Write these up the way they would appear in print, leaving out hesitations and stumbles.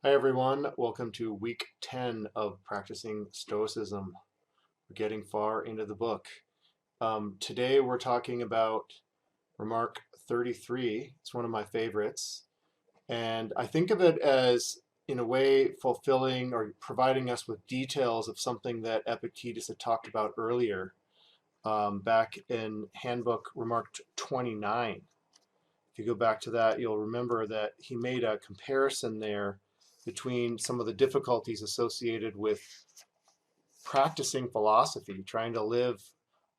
Hi everyone, welcome to week 10 of practicing Stoicism. We're getting far into the book. Today we're talking about remark 33. It's one of my favorites. And I think of it as, in a way, fulfilling or providing us with details of something that Epictetus had talked about earlier, back in Handbook remark 29. If you go back to that, you'll remember that he made a comparison there between some of the difficulties associated with practicing philosophy, trying to live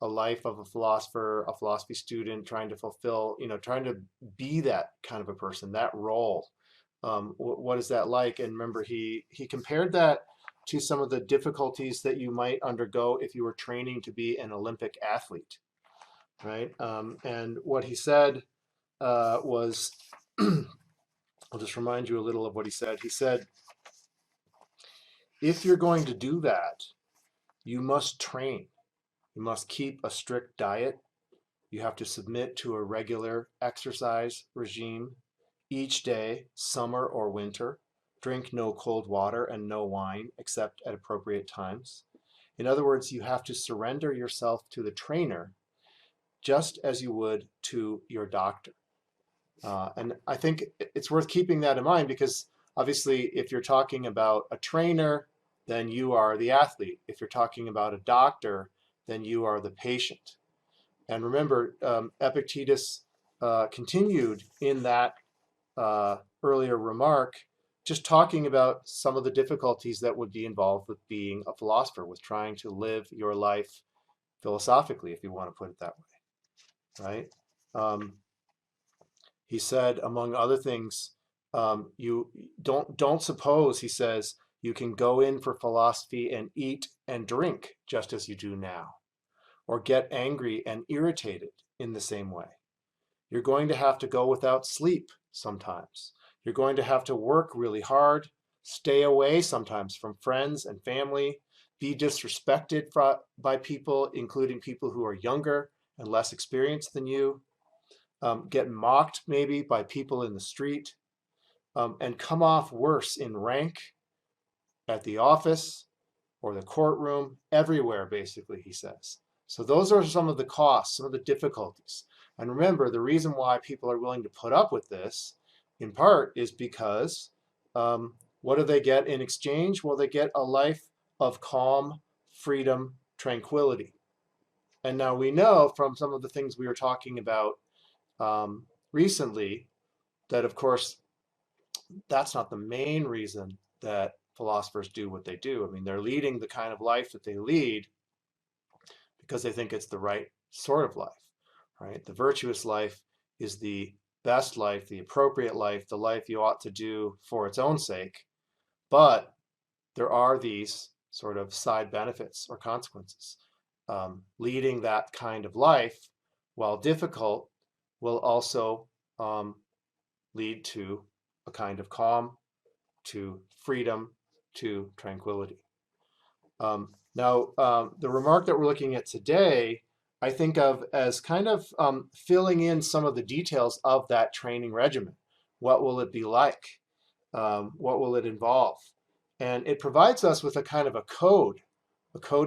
a life of a philosopher, a philosophy student, trying to fulfill, trying to be that kind of a person, that role. What is that like? And remember, he compared that to some of the difficulties that you might undergo if you were training to be an Olympic athlete, right? And what he said was, I'll just remind you a little of what he said. He said, if you're going to do that, you must train. You must keep a strict diet. You have to submit to a regular exercise regime each day, summer or winter. Drink no cold water and no wine except at appropriate times. In other words, you have to surrender yourself to the trainer just as you would to your doctor. And I think it's worth keeping that in mind because obviously, if you're talking about a trainer, then you are the athlete. If you're talking about a doctor, then you are the patient. And remember, Epictetus continued in that earlier remark, just talking about some of the difficulties that would be involved with being a philosopher, with trying to live your life philosophically, if you want to put it that way, right? He said, among other things, you don't suppose, he says, you can go in for philosophy and eat and drink just as you do now, or get angry and irritated in the same way. You're going to have to go without sleep sometimes. You're going to have to work really hard, stay away sometimes from friends and family, be disrespected by people, including people who are younger and less experienced than you, get mocked maybe by people in the street, and come off worse in rank at the office or the courtroom, everywhere, basically, he says. So those are some of the costs, some of the difficulties. And remember, the reason why people are willing to put up with this, in part, is because what do they get in exchange? Well, they get a life of calm, freedom, tranquility. And now we know from some of the things we were talking about recently that, of course, that's not the main reason that philosophers do what they do. I mean, they're leading the kind of life that they lead because they think it's the right sort of life, right? The virtuous life is the best life, the appropriate life, the life you ought to do for its own sake. But there are these sort of side benefits or consequences. Leading that kind of life, while difficult, will also lead to a kind of calm, to freedom, to tranquility. Now, the remark that we're looking at today, I think of as kind of filling in some of the details of that training regimen. What will it be like? What will it involve? And it provides us with a kind of a code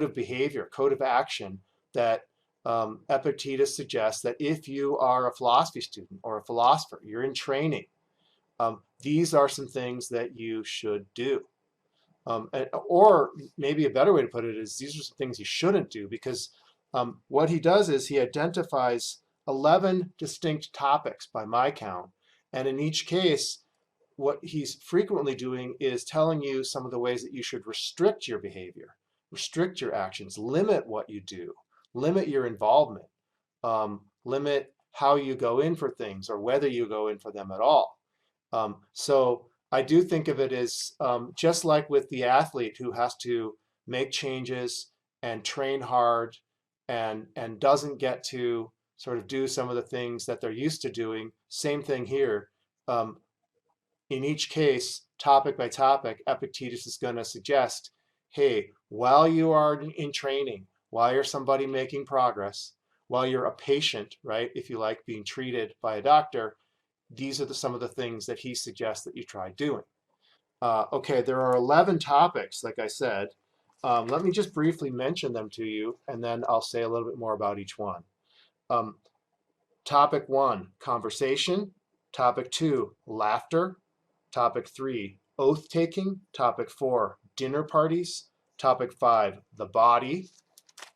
of behavior, code of action that Epictetus suggests that if you are a philosophy student or a philosopher, you're in training, these are some things that you should do. Or maybe a better way to put it is these are some things you shouldn't do, because what he does is he identifies 11 distinct topics by my count. And in each case, what he's frequently doing is telling you some of the ways that you should restrict your behavior, restrict your actions, limit what you do, limit your involvement, limit how you go in for things or whether you go in for them at all. So I do think of it as just like with the athlete who has to make changes and train hard and doesn't get to sort of do some of the things that they're used to doing. Same thing here. In each case, topic by topic, Epictetus is going to suggest, hey, while you are in training, while you're somebody making progress, while you're a patient, right, if you like, being treated by a doctor, these are some of the things that he suggests that you try doing. Okay, there are 11 topics, like I said. Let me just briefly mention them to you, and then I'll say a little bit more about each one. Um, Topic 1, conversation. Topic 2, laughter. Topic 3, oath taking. Topic 4, dinner parties. Topic 5, the body.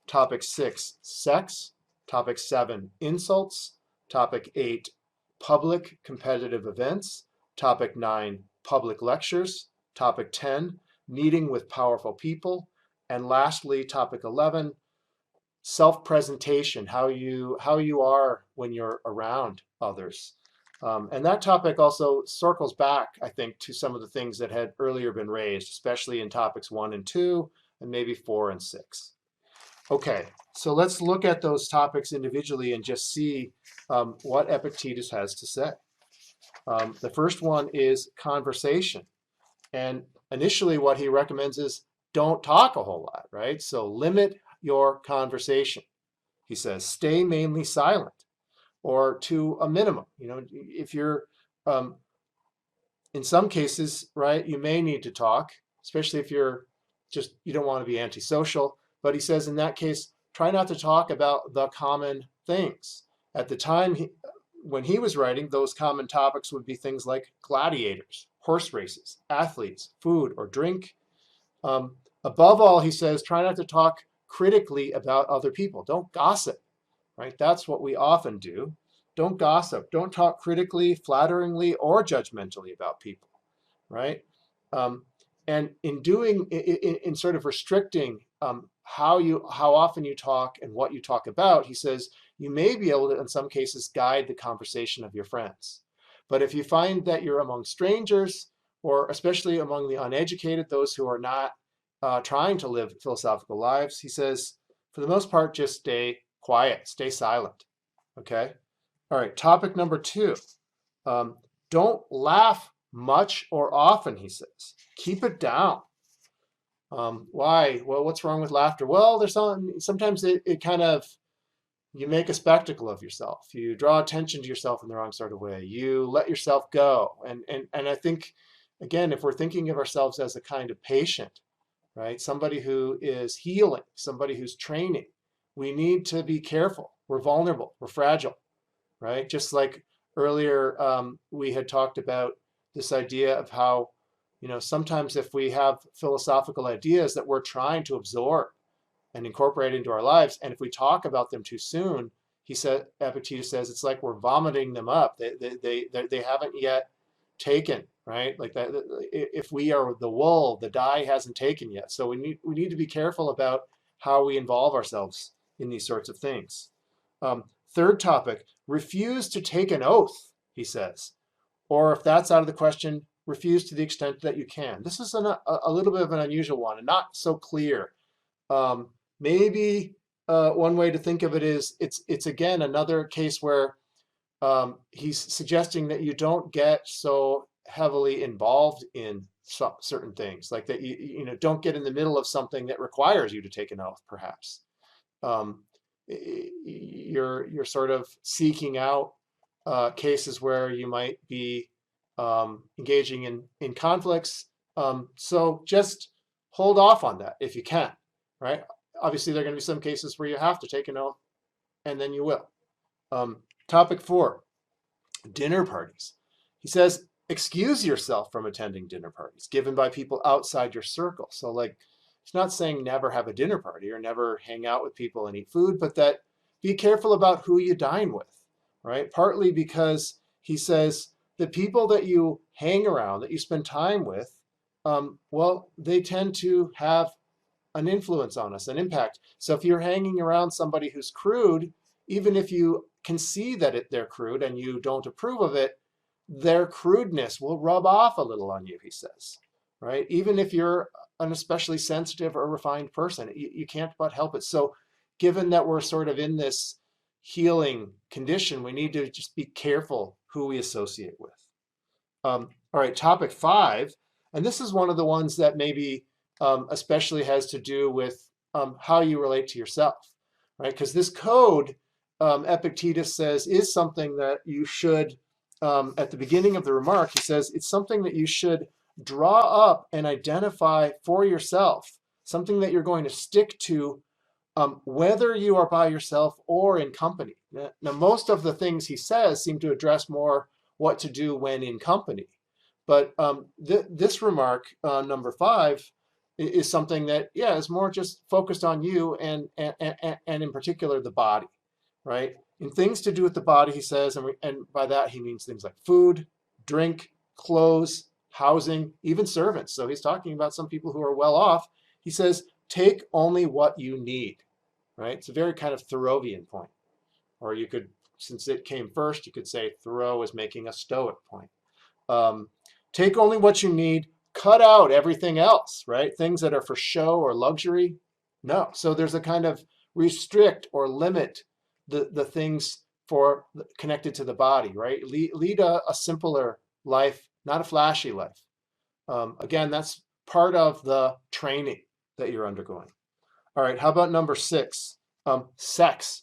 Topic 6, sex. Topic 7, insults. Topic 8, public competitive events. Topic 9, public lectures. Topic 10, meeting with powerful people. And lastly, topic 11, self-presentation, how you are when you're around others. And that topic also circles back, I think, to some of the things that had earlier been raised, especially in topics 1 and 2, and maybe 4 and 6. Okay, so let's look at those topics individually and just see what Epictetus has to say. The first one is conversation. And initially what he recommends is don't talk a whole lot, right? So limit your conversation. He says, stay mainly silent or to a minimum. You know, if you're, in some cases, right, you may need to talk, especially if you're just, you don't want to be antisocial. But he says in that case, try not to talk about the common things. At the time when he was writing, those common topics would be things like gladiators, horse races, athletes, food or drink. Above all, he says, try not to talk critically about other people. Don't gossip, right? That's what we often do. Don't gossip. Don't talk critically, flatteringly, or judgmentally about people, right? And in sort of restricting how often you talk and what you talk about, he says you may be able to, in some cases, guide the conversation of your friends. But if you find that you're among strangers, or especially among the uneducated, those who are not trying to live philosophical lives, he says, for the most part, just stay quiet, stay silent. Okay? All right, topic number 2. Don't laugh much or often, he says. Keep it down. Why? Well, what's wrong with laughter? Well, sometimes it kind of, you make a spectacle of yourself. You draw attention to yourself in the wrong sort of way. You let yourself go. And I think, again, if we're thinking of ourselves as a kind of patient, right? Somebody who is healing, somebody who's training, we need to be careful. We're vulnerable, we're fragile, right? Just like earlier, we had talked about this idea of how, you know, sometimes if we have philosophical ideas that we're trying to absorb and incorporate into our lives, and if we talk about them too soon, Epictetus says, it's like we're vomiting them up. They haven't yet taken, right? Like that, if we are the wool, the dye hasn't taken yet. So we need to be careful about how we involve ourselves in these sorts of things. Third topic, refuse to take an oath, he says. Or if that's out of the question, refuse to the extent that you can. This is a little bit of an unusual one and not so clear. Maybe one way to think of it is it's again another case where he's suggesting that you don't get so heavily involved in certain things, like that you know, don't get in the middle of something that requires you to take an oath, perhaps. You're sort of seeking out cases where you might be engaging in conflicts. So just hold off on that if you can, right? Obviously, there are going to be some cases where you have to take an oath, and then you will. Topic 4, dinner parties. He says, excuse yourself from attending dinner parties given by people outside your circle. So like, it's not saying never have a dinner party or never hang out with people and eat food, but that be careful about who you dine with, right? Partly because he says the people that you hang around, that you spend time with, well, they tend to have an influence on us, an impact. So if you're hanging around somebody who's crude, even if you can see that they're crude and you don't approve of it, their crudeness will rub off a little on you, he says, right? Even if you're an especially sensitive or refined person, you can't but help it. So given that we're sort of in this healing condition, we need to just be careful who we associate with. All right, topic 5, and this is one of the ones that maybe especially has to do with how you relate to yourself, right? Because this code, Epictetus says, is something that you should, at the beginning of the remark, he says, it's something that you should draw up and identify for yourself something that you're going to stick to, whether you are by yourself or in company. Now, most of the things he says seem to address more what to do when in company. But this remark, number 5, is something that, yeah, is more just focused on you and in particular the body, right? In things to do with the body, he says, and by that he means things like food, drink, clothes, housing, even servants. So he's talking about some people who are well off. He says, take only what you need, right? It's a very kind of Thoreauvian point. Or you could, since it came first, you could say Thoreau is making a Stoic point. Um, take only what you need, cut out everything else, right? Things that are for show or luxury, no. So there's a kind of restrict or limit the things for connected to the body, right? Lead a simpler life, not a flashy life. Again, that's part of the training that you're undergoing. All right, how about number 6? Sex.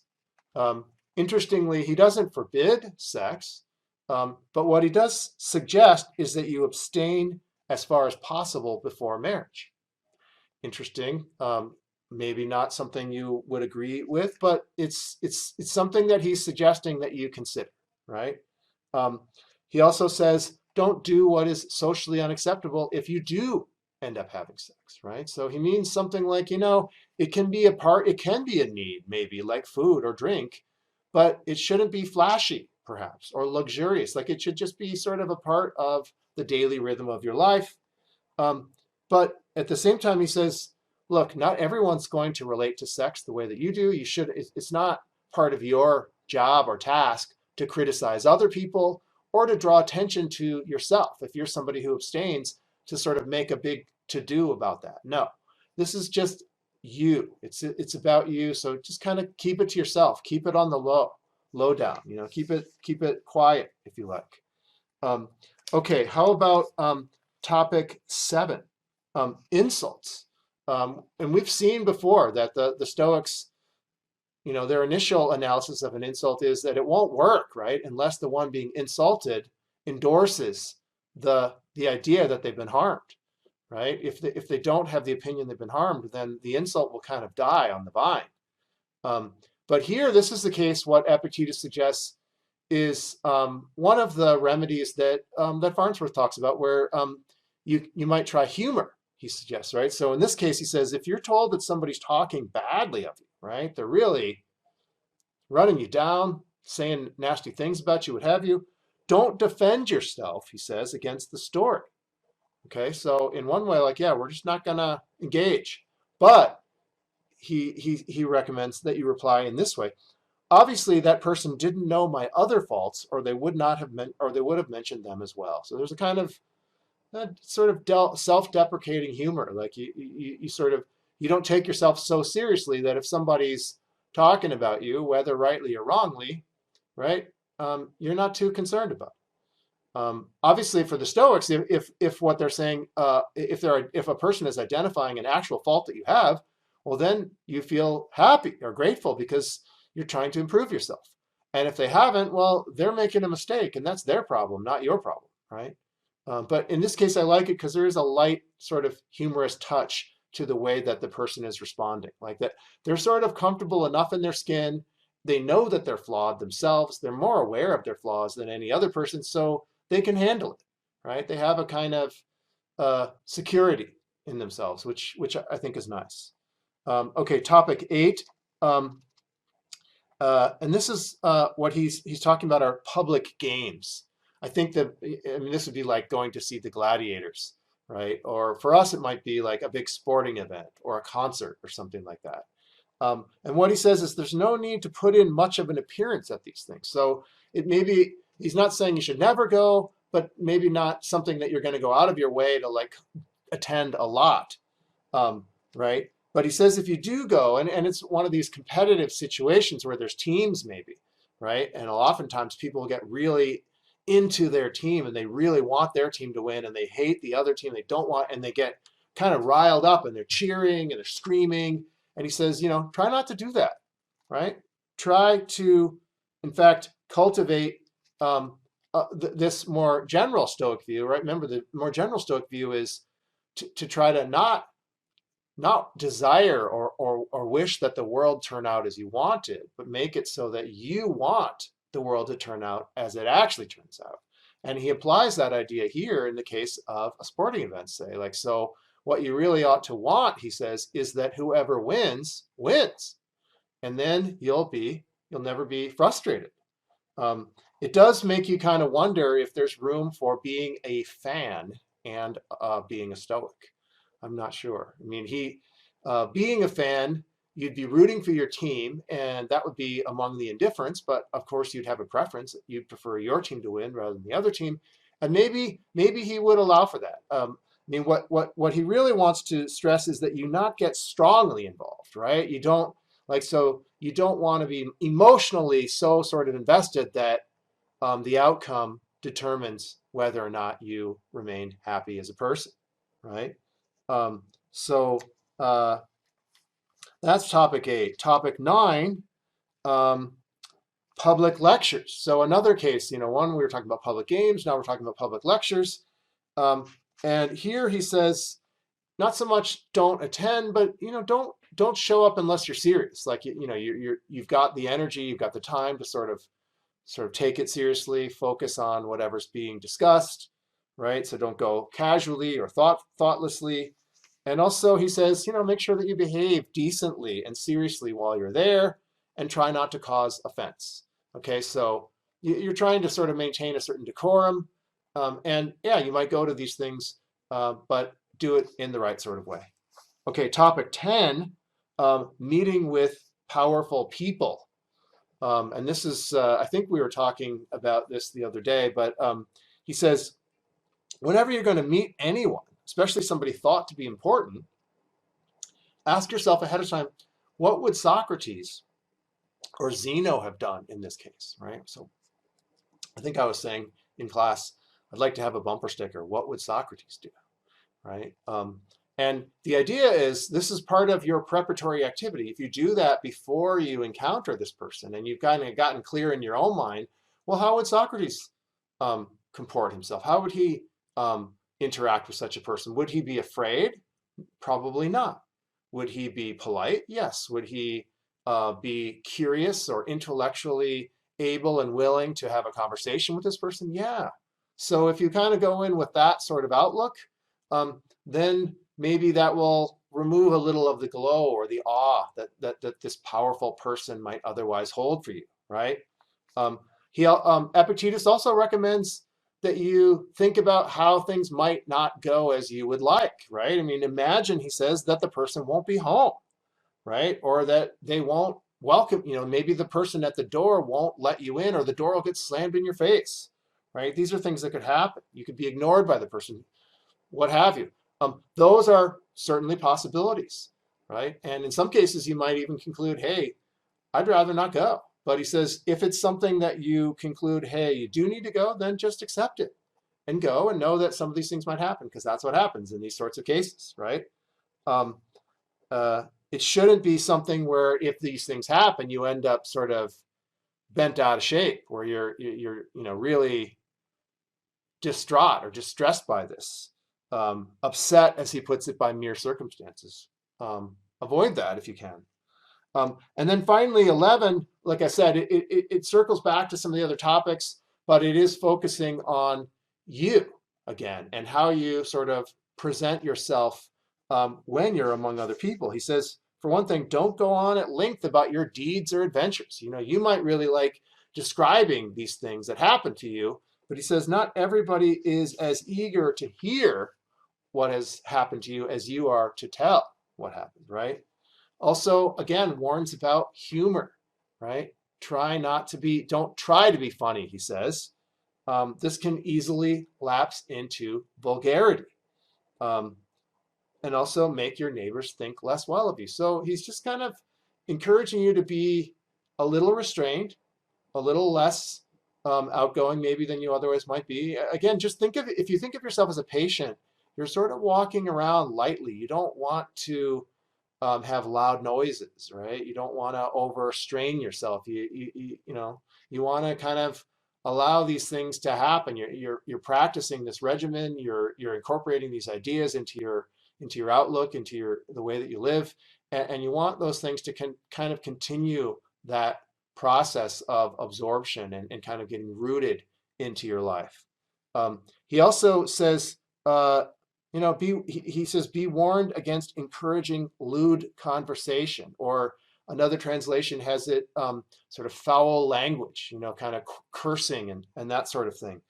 Interestingly, he doesn't forbid sex, but what he does suggest is that you abstain as far as possible before marriage. Interesting. Maybe not something you would agree with, but it's something that he's suggesting that you consider, right? He also says, don't do what is socially unacceptable if you do end up having sex, right? So he means something like, it can be a need, maybe like food or drink, but it shouldn't be flashy, perhaps, or luxurious. Like it should just be sort of a part of the daily rhythm of your life. But at the same time, he says, look, not everyone's going to relate to sex the way that you do. It's not part of your job or task to criticize other people or to draw attention to yourself. If you're somebody who abstains, to sort of make a big to-do about that. No, this is just you. It's about you. So just kind of keep it to yourself. Keep it on the low down. Keep it quiet if you like. Okay, how about topic 7, insults. And we've seen before that the Stoics, their initial analysis of an insult is that it won't work, right? Unless the one being insulted endorses the idea that they've been harmed, right? If they don't have the opinion they've been harmed, then the insult will kind of die on the vine. But here, this is the case. What Epictetus suggests is one of the remedies that Farnsworth talks about, where you might try humor, he suggests, right? So in this case, he says, if you're told that somebody's talking badly of you, right? They're really running you down, saying nasty things about you, what have you, don't defend yourself, he says, against the story. Okay, so in one way, like, yeah, we're just not gonna engage. But he recommends that you reply in this way. Obviously, that person didn't know my other faults, or they would have mentioned them as well. So there's a kind of sort of self-deprecating humor. Like you sort of, you don't take yourself so seriously that if somebody's talking about you, whether rightly or wrongly, right, you're not too concerned about it. Obviously, for the Stoics, if what they're saying, if a person is identifying an actual fault that you have, well, then you feel happy or grateful because you're trying to improve yourself. And if they haven't, well, they're making a mistake, and that's their problem, not your problem, right? But in this case, I like it because there is a light sort of humorous touch to the way that the person is responding. Like that they're sort of comfortable enough in their skin. They know that they're flawed themselves. They're more aware of their flaws than any other person, so they can handle it, right? They have a kind of security in themselves, which I think is nice. Okay, topic 8. And this is what he's talking about are public games. I think that, this would be like going to see the gladiators, right? Or for us, it might be like a big sporting event or a concert or something like that. And what he says is there's no need to put in much of an appearance at these things. So it may be, he's not saying you should never go, but maybe not something that you're going to go out of your way to like attend a lot, right? But he says if you do go, and it's one of these competitive situations where there's teams maybe, right? And oftentimes people get really into their team and they really want their team to win and they hate the other team they don't want, and they get kind of riled up and they're cheering and they're screaming. And he says, try not to do that, right? Try to, in fact, cultivate this more general Stoic view, right? Remember, the more general Stoic view is to try to not desire or wish that the world turn out as you want it, but make it so that you want the world to turn out as it actually turns out. And he applies that idea here in the case of a sporting event, say, like, so what you really ought to want, he says, is that whoever wins, wins. And then you'll never be frustrated. Um, it does make you kind of wonder if there's room for being a fan and being a Stoic. I'm not sure. I mean, being a fan, you'd be rooting for your team, and that would be among the indifferents. But of course, you'd have a preference. You'd prefer your team to win rather than the other team, and maybe he would allow for that. I mean, what he really wants to stress is that you not get strongly involved, right? You don't so you don't want to be emotionally so sort of invested that the outcome determines whether or not you remain happy as a person, right? Um, so uh, that's topic 8. Topic 9, um, public lectures. So another case, one we were talking about public games, now we're talking about public lectures. And here he says, not so much don't attend, but don't show up unless you're serious. Like you've got the energy, you've got the time to sort of take it seriously, focus on whatever's being discussed, right? So don't go casually or thoughtlessly. And also he says, make sure that you behave decently and seriously while you're there and try not to cause offense. Okay, so you're trying to sort of maintain a certain decorum. And yeah, you might go to these things, but do it in the right sort of way. Okay, topic 10, meeting with powerful people. And this is, I think we were talking about this the other day, but he says, whenever you're going to meet anyone, especially somebody thought to be important, ask yourself ahead of time, what would Socrates or Zeno have done in this case, right? So I think I was saying in class, I'd like to have a bumper sticker. What would Socrates do, right? And the idea is this is part of your preparatory activity. If you do that before you encounter this person and you've kind of gotten clear in your own mind, well, how would Socrates comport himself? How would he interact with such a person? Would he be afraid? Probably not. Would he be polite? Yes. Would he be curious or intellectually able and willing to have a conversation with this person? Yeah. So if you kind of go in with that sort of outlook, then maybe that will remove a little of the glow or the awe that this powerful person might otherwise hold for you, right? Epictetus also recommends that you think about how things might not go as you would like, right? I mean, imagine, he says, that the person won't be home, right? Or that they won't welcome, maybe the person at the door won't let you in, or the door will get slammed in your face, right? These are things that could happen. You could be ignored by the person, what have you. Those are certainly possibilities, right? And in some cases, you might even conclude, hey, I'd rather not go. But he says, if it's something that you conclude, hey, you do need to go, then just accept it and go and know that some of these things might happen, because that's what happens in these sorts of cases, right? It shouldn't be something where if these things happen, you end up sort of bent out of shape, where you're really distraught or distressed by this, upset, as he puts it, by mere circumstances. Avoid that if you can. And then finally, 11, like I said, it circles back to some of the other topics, but it is focusing on you again and how you sort of present yourself when you're among other people. He says, for one thing, don't go on at length about your deeds or adventures. You might really like describing these things that happen to you, but he says not everybody is as eager to hear what has happened to you as you are to tell what happened, right? Also, again, warns about humor, right? Don't try to be funny, he says. This can easily lapse into vulgarity. And also make your neighbors think less well of you. So he's just kind of encouraging you to be a little restrained, a little less outgoing maybe than you otherwise might be. Again, just if you think of yourself as a patient, you're sort of walking around lightly. You don't want to have loud noises, right? You don't want to overstrain yourself. You want to kind of allow these things to happen. You're practicing this regimen. You're incorporating these ideas into your outlook, into the way that you live, and you want those things to kind of continue that process of absorption and kind of getting rooted into your life. He also says, he says, be warned against encouraging lewd conversation, or another translation has it sort of foul language, kind of cursing and that sort of thing.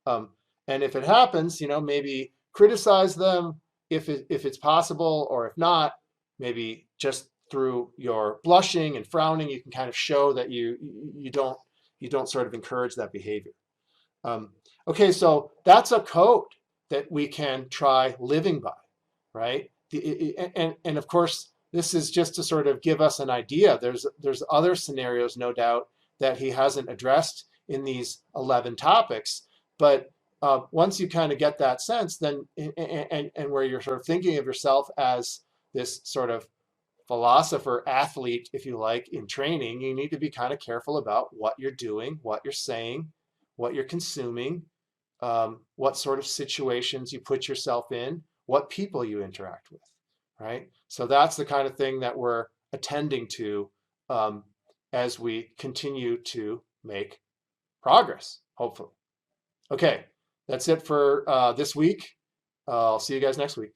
And if it happens, maybe criticize them if it's possible, or if not, maybe just through your blushing and frowning, you can kind of show that you don't sort of encourage that behavior. Okay, so that's a code that we can try living by, right? And of course, this is just to sort of give us an idea. There's other scenarios, no doubt, that he hasn't addressed in these 11 topics. But once you kind of get that sense, then and where you're sort of thinking of yourself as this sort of philosopher, athlete, if you like, in training, you need to be kind of careful about what you're doing, what you're saying, what you're consuming, what sort of situations you put yourself in, what people you interact with, right? So that's the kind of thing that we're attending to as we continue to make progress, hopefully. Okay, that's it for this week. I'll see you guys next week.